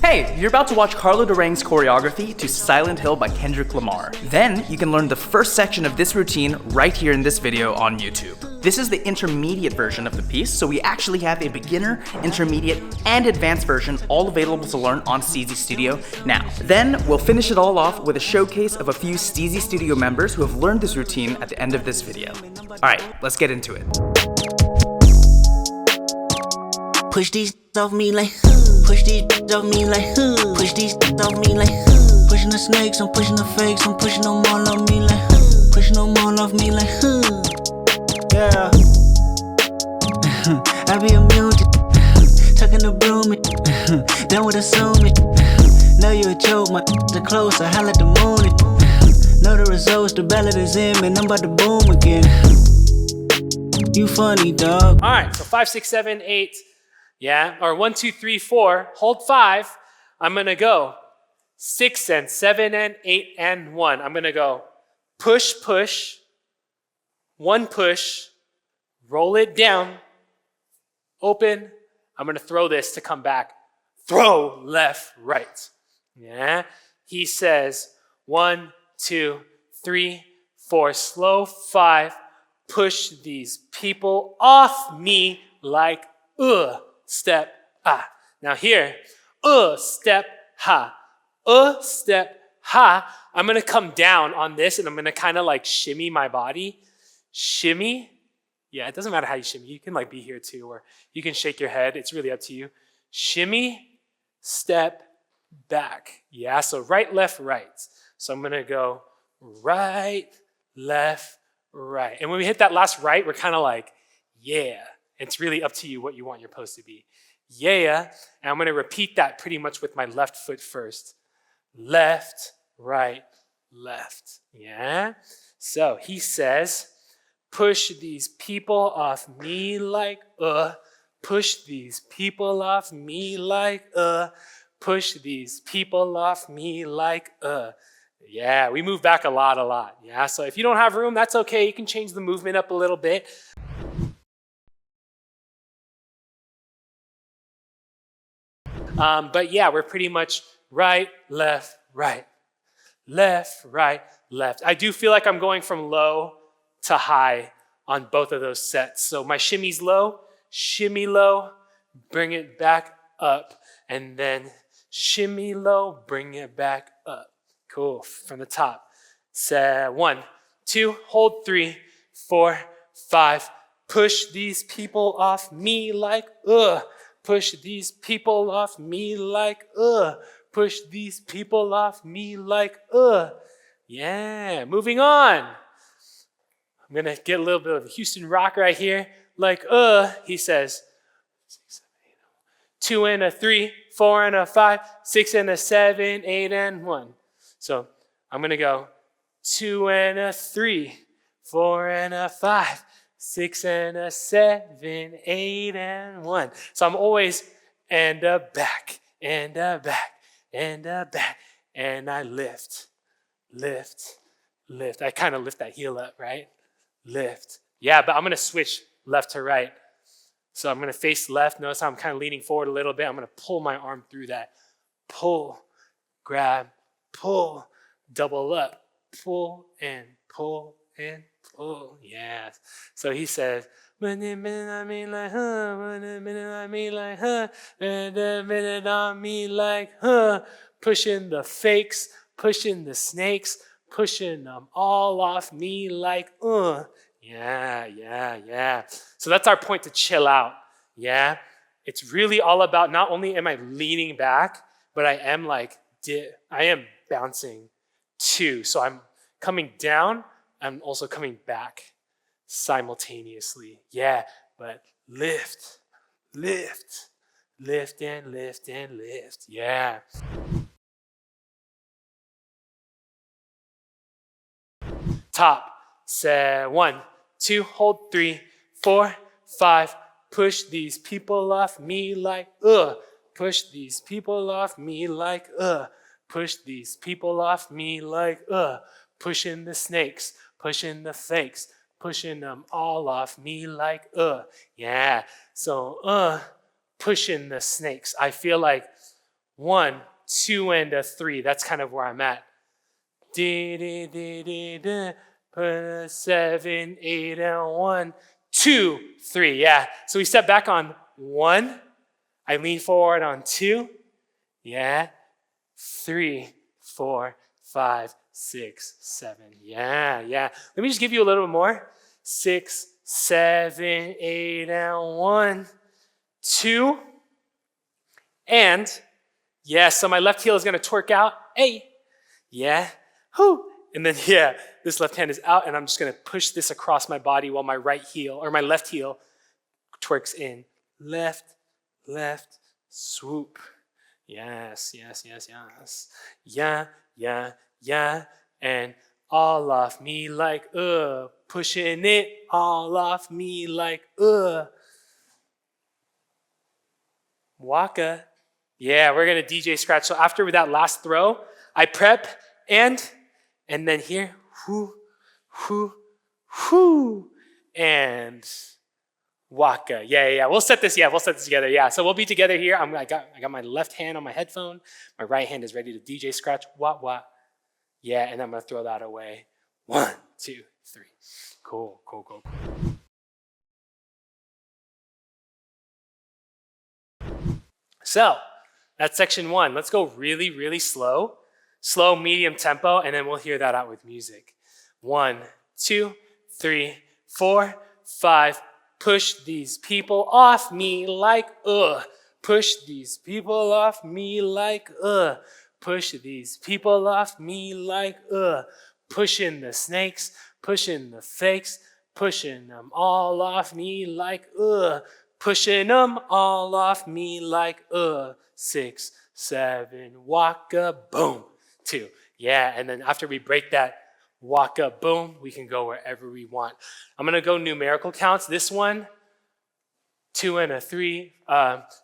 Hey, you're about to watch Carlo Durang's choreography to Silent Hill by Kendrick Lamar. Then, you can learn the first section of this routine right here in this video on YouTube. This is the intermediate version of the piece, so we actually have a beginner, intermediate, and advanced version all available to learn on Steezy Studio now. Then, we'll finish it all off with a showcase of a few Steezy Studio members who have learned this routine at the end of this video. Alright, let's get into it. Push these off me like push these off me like push these off me like pushing the snakes, I'm pushing the fakes, I'm pushing them all off me like pushing them all off me like yeah. I be immune to tucking the broom it done with assuming. Know you a joke, my the close, I holla at the moon it. Know the results, the ballot is in, man, I'm about to boom again. You funny, dog. Alright, so 5, 6, 7, 8. Yeah, or 1, 2, 3, 4, hold 5. I'm gonna go 6 and 7 and 8 and 1. I'm gonna go push, push, 1 push, roll it down, open. I'm gonna throw this to come back. Throw, left, right. Yeah, he says 1, 2, 3, 4, slow 5, push these people off me like step, ah. Now here, step, ha. Step, ha. I'm gonna come down on this and I'm gonna kind of like shimmy my body. Shimmy. Yeah, it doesn't matter how you shimmy. You can like be here too, or you can shake your head. It's really up to you. Shimmy, step, back. Yeah, so right, left, right. So I'm gonna go right, left, right. And when we hit that last right, we're kind of like, yeah. It's really up to you what you want your pose to be. Yeah, and I'm gonna repeat that pretty much with my left foot first. Left, right, left, yeah? So he says, push these people off me like, push these people off me like, push these people off me like, Yeah, we move back a lot, yeah? So if you don't have room, that's okay. You can change the movement up a little bit. But yeah, we're pretty much right, left, right, left, right, left. I do feel like I'm going from low to high on both of those sets. So my shimmy's low, shimmy low, bring it back up, and then shimmy low, bring it back up. Cool, from the top. Set 1, 2, hold 3, 4, 5. Push these people off me like, Push these people off me like, Push these people off me like, Yeah, moving on. I'm gonna get a little bit of a Houston rock right here. Like, he says, 2 and a 3, 4 and a 5, 6 and a 7, 8 and 1. So I'm gonna go 2 and a 3, 4 and a 5, 6 and a 7, 8 and 1. So I'm always and a back, and a back, and a back. And I lift, lift, lift. I kind of lift that heel up, right? Lift. Yeah, but I'm going to switch left to right. So I'm going to face left. Notice how I'm kind of leaning forward a little bit. I'm going to pull my arm through that. Pull, grab, pull, double up, pull, and pull, and pull. Yeah. So he says, minute on me like, minute on me like, minute on me like, pushing the fakes, pushing the snakes, pushing them all off me like, Yeah. So that's our point to chill out, yeah? It's really all about not only am I leaning back, but I am bouncing too. So I'm coming down, I'm also coming back simultaneously. Yeah, but lift, lift, lift and lift and lift, yeah. Top, set 1, 2, hold 3, 4, 5, push these people off me like, push these people off me like, push these people off me like, pushing the snakes, pushing the fakes, pushing them all off me like, yeah. So, pushing the snakes. I feel like 1, 2 and a 3. That's kind of where I'm at. Put a 7, 8 and 1, 2, 3. Yeah. So we step back on 1. I lean forward on 2. Yeah. 3, 4, 5, 6, 7. Yeah. Let me just give you a little more. 6, 7, 8 and 1, 2. And yeah, so my left heel is going to twerk out. Hey. Yeah. Whoo. And then, yeah, this left hand is out, and I'm just going to push this across my body while my right heel, or my left heel, twerks in. Left, left, swoop. Yes. Yeah. And all off me like, pushing it all off me like, Waka. Yeah, we're going to DJ scratch. So after that last throw, I prep and then here, whoo, and waka. Yeah. We'll set this together. Yeah, so we'll be together here. I got my left hand on my headphone. My right hand is ready to DJ scratch. Wah. Yeah, and I'm going to throw that away. 1, 2, 3. Cool. So that's section 1. Let's go really, really slow. Slow, medium tempo, and then we'll hear that out with music. 1, 2, 3, 4, 5. Push these people off me like, Push these people off me like, Push these people off me like, Pushing the snakes, pushing the fakes, pushing them all off me like, Pushing them all off me like, 6, 7, waka, boom. 2. Yeah, and then after we break that waka, boom, we can go wherever we want. I'm going to go numerical counts. This one, 2 and a 3,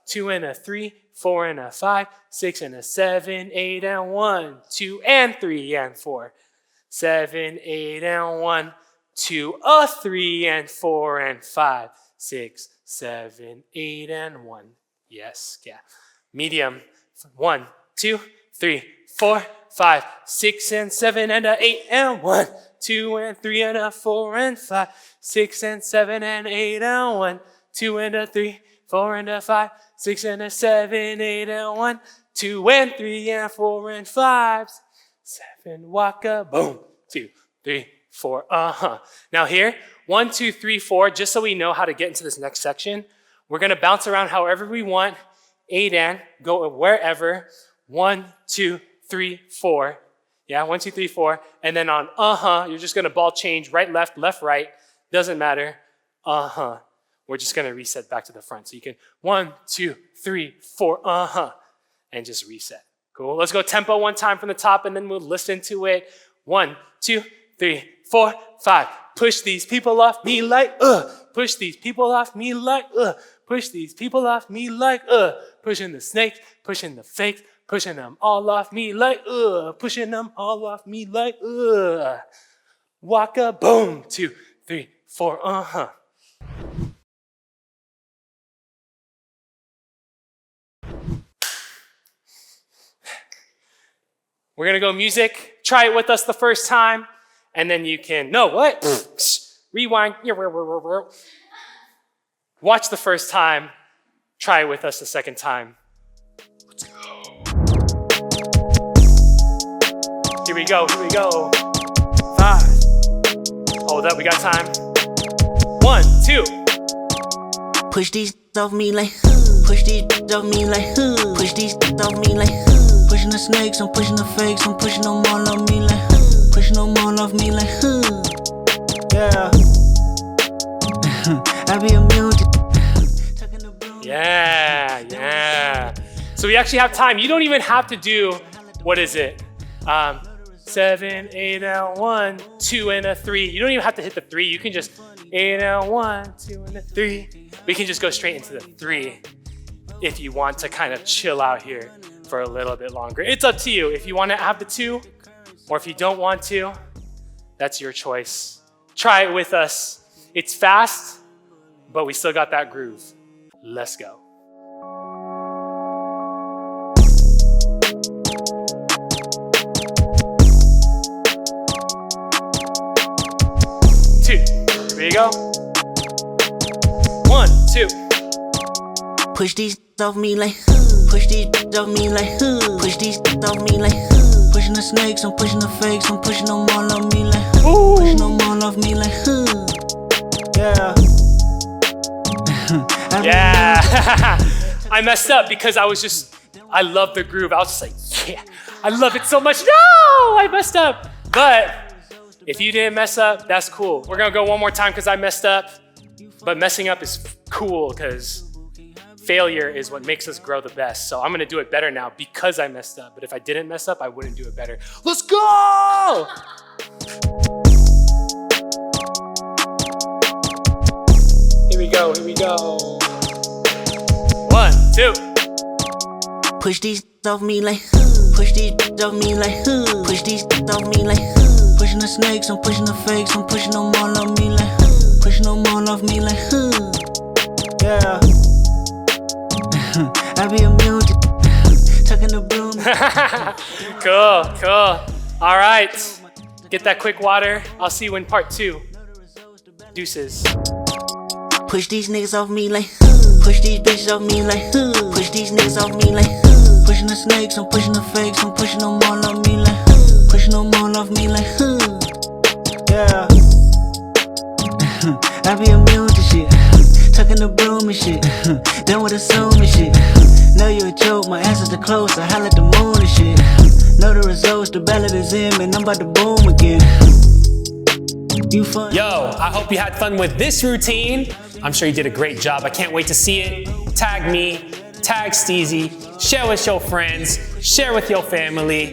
2 and a 3, 4 and a 5, 6 and a 7, 8 and 1, 2 and 3 and 4, 7, 8 and 1, 2, 3 and 4 and 5, 6, 7, 8 and 1. Yes, yeah. Medium, 1, 2, 3, 4, 5, 6 and 7 and 8 and 1, 2 and 3 and 4 and 5, 6 and 7 and 8 and 1, 2 and 3, 4 and 5, 6 and 7, 8 and 1, 2 and 3 and 4 and 5, 7, waka, boom, 2, 3, 4, Now here, 1, 2, 3, 4, just so we know how to get into this next section, we're going to bounce around however we want, 8 and, go wherever, 1, 2, 3, 4. Yeah, 1, 2, 3, 4. And then on you're just going to ball change right, left, right. Doesn't matter. We're just going to reset back to the front. So you can 1, 2, 3, 4, and just reset. Cool. Let's go tempo one time from the top, and then we'll listen to it. 1, 2, 3, 4, 5. Push these people off me like, Push these people off me like, Push these people off me like, Pushing the snakes, pushing the fakes, pushing them all off me like, Pushing them all off me like, Waka, boom, 2, 3, 4, We're going to go music. Try it with us the first time, and then you can, no, what? Rewind. Watch the first time. Try it with us the second time. Let's go. Here we go. 5. Hold up, we got time. 1, 2. Push these off me like, Push these off me like, Push these off me like, Pushing the snakes, I'm pushing the fakes, I'm pushing them all off me like, Pushing them all off me like, Yeah. I be immune to Yeah. So we actually have time. You don't even have to do, what is it? 7, 8 and 1, 2 and 3. You don't even have to hit the 3. You can just 8 and 1, 2 and 3. We can just go straight into the 3 if you want to kind of chill out here for a little bit longer. It's up to you. If you want to have the 2, or if you don't want to, that's your choice. Try it with us. It's fast, but we still got that groove. Let's go. Here you go. 1, 2. Push these off me like push these off me like push these off me like pushing the snakes, I'm pushing the fakes, I'm pushing them all off me like pushing them all off me like yeah. Yeah. I messed up because I love the groove. I was just like, yeah, I love it so much. No, I messed up. But if you didn't mess up, that's cool. We're gonna go one more time because I messed up. But messing up is cool because failure is what makes us grow the best. So I'm gonna do it better now because I messed up. But if I didn't mess up, I wouldn't do it better. Let's go! Here we go, here we go. 1, 2. Push these off me like push these off me like push these off me like pushing the snakes, I'm pushing the fakes, I'm pushing them all off me like pushing them all off me like yeah. I be immune to tucking the broom. Cool, cool. All right, get that quick water. I'll see you in part 2. Deuces. Push these niggas off me like push these bitches off me like push these niggas off me like pushing the snakes, I'm pushing the fakes, I'm pushing them all off me like pushing them all off me like yeah. I be immune to shit, tucking the broom and shit, done with assuming shit. Know you a joke, my answers the close, I holla at the moon and shit. Know the results, the ballot is in, man, I'm about to boom again. You fun. Yo, I hope you had fun with this routine. I'm sure you did a great job. I can't wait to see it. Tag me, tag Steezy, share with your friends, share with your family.